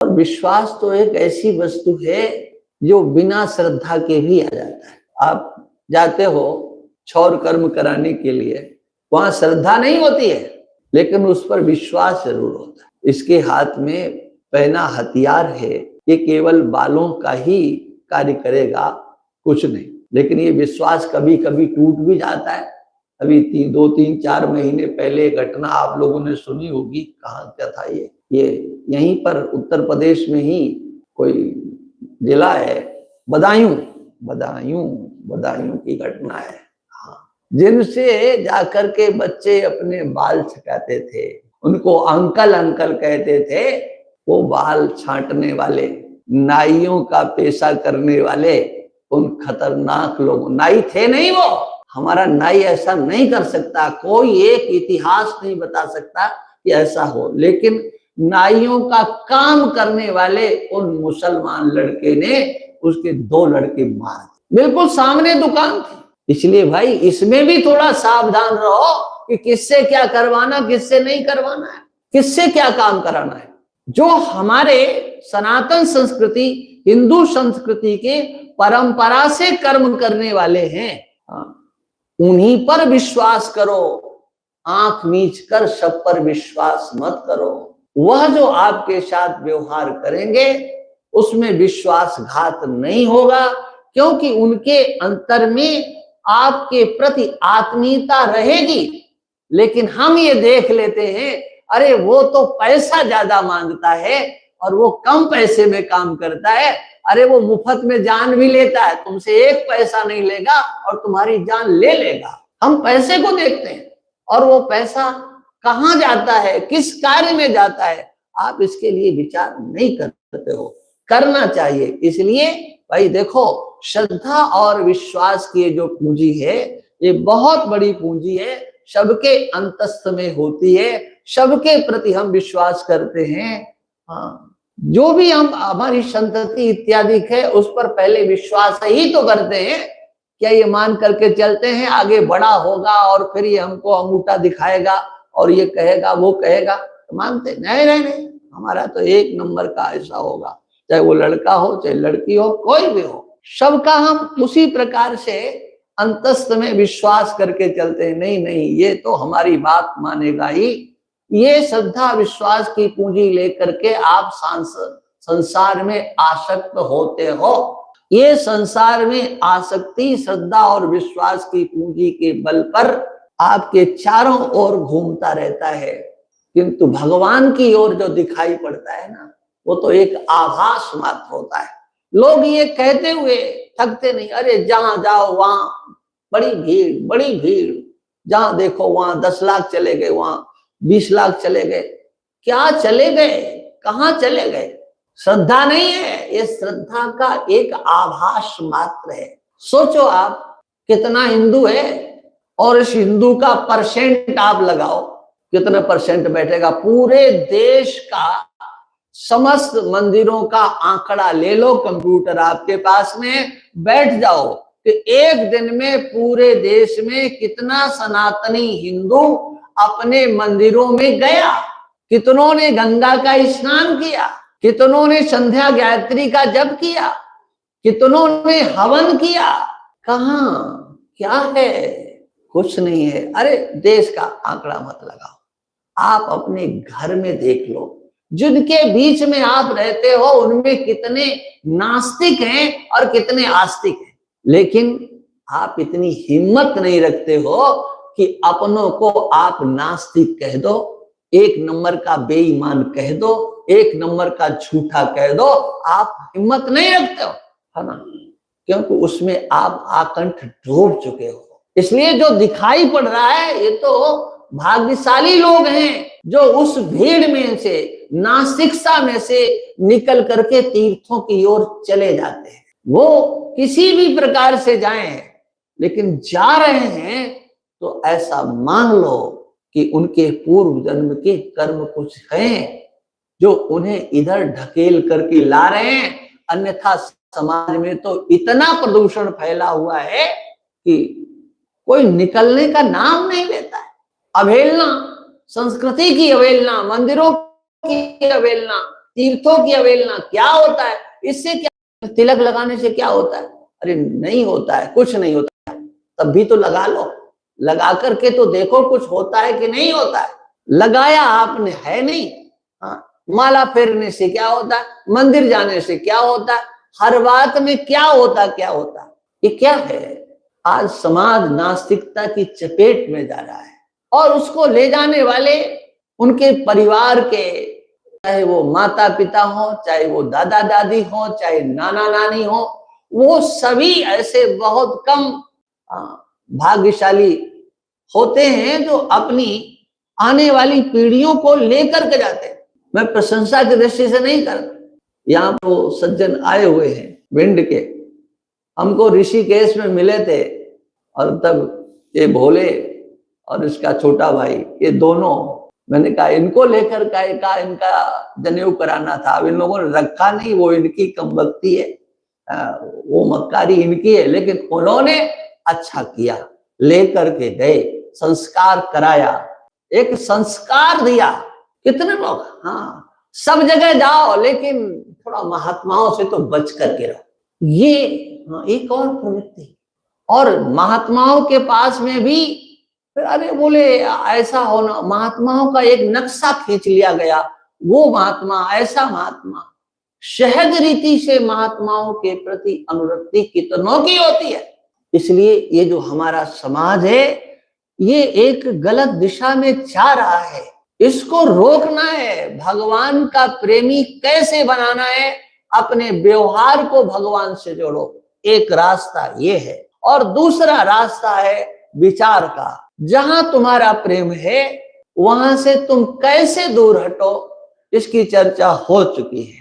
और विश्वास तो एक ऐसी वस्तु है जो बिना श्रद्धा के भी आ जाता है। आप जाते हो क्षौर कर्म कराने के लिए, वहां श्रद्धा नहीं होती है, लेकिन उस पर विश्वास जरूर होता है। इसके हाथ में पहना हथियार है, ये केवल बालों का ही कार्य करेगा, कुछ नहीं। लेकिन ये विश्वास कभी कभी टूट भी जाता है। अभी 2-3-4 महीने पहले घटना आप लोगों ने सुनी होगी, कहाँ क्या था ये यहीं पर उत्तर प्रदेश में ही कोई जिला है, बदायूं की घटना है। हाँ, जिनसे जाकर के बच्चे अपने बाल छकाते थे, उनको अंकल अंकल कहते थे, वो बाल छांटने वाले, नाइयों का पेशा करने वाले उन खतरनाक लोग, नाई थे नहीं वो। हमारा नाई ऐसा नहीं कर सकता, कोई एक इतिहास नहीं बता सकता कि ऐसा हो, लेकिन नाइयों का काम करने वाले उन मुसलमान लड़के ने उसके 2 लड़के मार दिए, बिल्कुल सामने दुकान थी। इसलिए भाई इसमें भी थोड़ा सावधान रहो कि किससे क्या करवाना, किससे नहीं करवाना है, किससे क्या काम कराना है। जो हमारे सनातन संस्कृति, हिंदू संस्कृति के परंपरा से कर्म करने वाले हैं, उन्हीं पर विश्वास करो। आंख मीच कर सब पर विश्वास मत करो। वह जो आपके साथ व्यवहार करेंगे उसमें विश्वासघात नहीं होगा, क्योंकि उनके अंतर में आपके प्रति आत्मीयता रहेगी। लेकिन हम ये देख लेते हैं, अरे वो तो पैसा ज्यादा मांगता है और वो कम पैसे में काम करता है, अरे वो मुफ्त में जान भी लेता है, तुमसे 1 पैसा नहीं लेगा और तुम्हारी जान ले लेगा। हम पैसे को देखते हैं, और वो पैसा कहाँ जाता है, किस कार्य में जाता है, आप इसके लिए विचार नहीं करते हो। करना चाहिए। इसलिए भाई देखो, श्रद्धा और विश्वास की जो पूंजी है, ये बहुत बड़ी पूंजी है, सबके अंतस्थ में होती है, सबके प्रति हम विश्वास करते हैं। हाँ, जो भी हम हमारी संतति इत्यादि है उस पर पहले विश्वास ही तो करते हैं। क्या ये मान करके चलते हैं आगे बड़ा होगा और फिर ये हमको अंगूठा दिखाएगा और ये कहेगा वो कहेगा, तो मानते नहीं, नहीं नहीं, हमारा तो 1 नंबर का ऐसा होगा, चाहे वो लड़का हो चाहे लड़की हो, कोई भी हो, सबका हम उसी प्रकार से अंतस्थ में विश्वास करके चलते हैं। नहीं नहीं, ये तो हमारी बात मानेगा ही। ये श्रद्धा विश्वास की पूंजी लेकर के आप संसार में आसक्त होते हो। ये संसार में आसक्ति श्रद्धा और विश्वास की पूंजी के बल पर आपके चारों ओर घूमता रहता है, किंतु भगवान की ओर जो दिखाई पड़ता है ना, वो तो एक आभास मात्र होता है। लोग ये कहते हुए थकते नहीं, अरे जहां जाओ वहां बड़ी भीड़, जहां देखो वहां 10 लाख चले गए, वहां 20 लाख चले गए। क्या चले गए, कहां चले गए? श्रद्धा नहीं है, ये श्रद्धा का एक आभास मात्र है। सोचो आप कितना हिंदू है और इस हिंदू का परसेंट आप लगाओ, कितना परसेंट बैठेगा? पूरे देश का समस्त मंदिरों का आंकड़ा ले लो, कंप्यूटर आपके पास में, बैठ जाओ कि एक दिन में पूरे देश में कितना सनातनी हिंदू अपने मंदिरों में गया, कितनों ने गंगा का स्नान किया, कितनों ने संध्या गायत्री का जप किया, कितनों ने हवन किया। कहां क्या है? कुछ नहीं है। अरे देश का आंकड़ा मत लगाओ, आप अपने घर में देख लो, जिनके बीच में आप रहते हो उनमें कितने नास्तिक हैं और कितने आस्तिक हैं। लेकिन आप इतनी हिम्मत नहीं रखते हो कि अपनों को आप नास्तिक कह दो, 1 नंबर का बेईमान कह दो, 1 नंबर का झूठा कह दो। आप हिम्मत नहीं रखते हो, है ना, क्योंकि उसमें आप आकंठ डूब चुके हो। इसलिए जो दिखाई पड़ रहा है, ये तो भाग्यशाली लोग हैं जो उस भीड़ में से, नास्तिकता में से निकल करके तीर्थों की ओर चले जाते हैं। वो किसी भी प्रकार से जाएं, लेकिन जा रहे हैं तो ऐसा मान लो कि उनके पूर्व जन्म के कर्म कुछ हैं जो उन्हें इधर ढकेल करके ला रहे हैं। अन्यथा समाज में तो इतना प्रदूषण फैला हुआ है कि कोई निकलने का नाम नहीं लेता है। अवहेलना, संस्कृति की अवहेलना, मंदिरों की अवहेलना, तीर्थों की अवहेलना क्या होता है, इससे क्या, तिलक लगाने से क्या होता है? अरे नहीं होता है, कुछ नहीं होता है। तब भी तो लगा लो, लगा करके तो देखो कुछ होता है कि नहीं होता है। लगाया आपने है नहीं, हाँ, माला फेरने से क्या होता है, मंदिर जाने से क्या होता है, हर बात में क्या होता है, ये क्या है? आज समाज नास्तिकता की चपेट में जा रहा है और उसको ले जाने वाले उनके परिवार के, चाहे वो माता पिता हो, चाहे वो दादा दादी हो, चाहे नाना नानी हो, वो सभी ऐसे बहुत कम भाग्यशाली होते हैं जो अपनी आने वाली पीढ़ियों को लेकर के जाते हैं। मैं प्रशंसा की दृष्टि से नहीं कर, यहाँ तो सज्जन आए हुए हैं भिंड के, हमको ऋषिकेश में मिले थे और तब ये भोले और इसका छोटा भाई, ये दोनों, मैंने कहा इनको लेकर का इनका जनेऊ कराना था। अब इन लोगों ने रखा नहीं, वो इनकी कमबख्ती है, वो मक्कारी इनकी है, लेकिन उन्होंने अच्छा किया, लेकर के गए, संस्कार कराया, एक संस्कार दिया। कितने लोग, हाँ, सब जगह जाओ लेकिन थोड़ा महात्माओं से तो बच करके रहो। ये एक और प्रवृत्ति। और महात्माओं के पास में भी फिर अरे बोले ऐसा होना, महात्माओं का एक नक्शा खींच लिया गया, वो महात्मा, ऐसा महात्मा। सहज रीति से महात्माओं के प्रति अनुरक्ति कितनों की होती है। इसलिए ये जो हमारा समाज है ये एक गलत दिशा में जा रहा है, इसको रोकना है। भगवान का प्रेमी कैसे बनाना है, अपने व्यवहार को भगवान से जोड़ो, एक रास्ता ये है। और दूसरा रास्ता है विचार का। जहां तुम्हारा प्रेम है वहां से तुम कैसे दूर हटो, इसकी चर्चा हो चुकी है।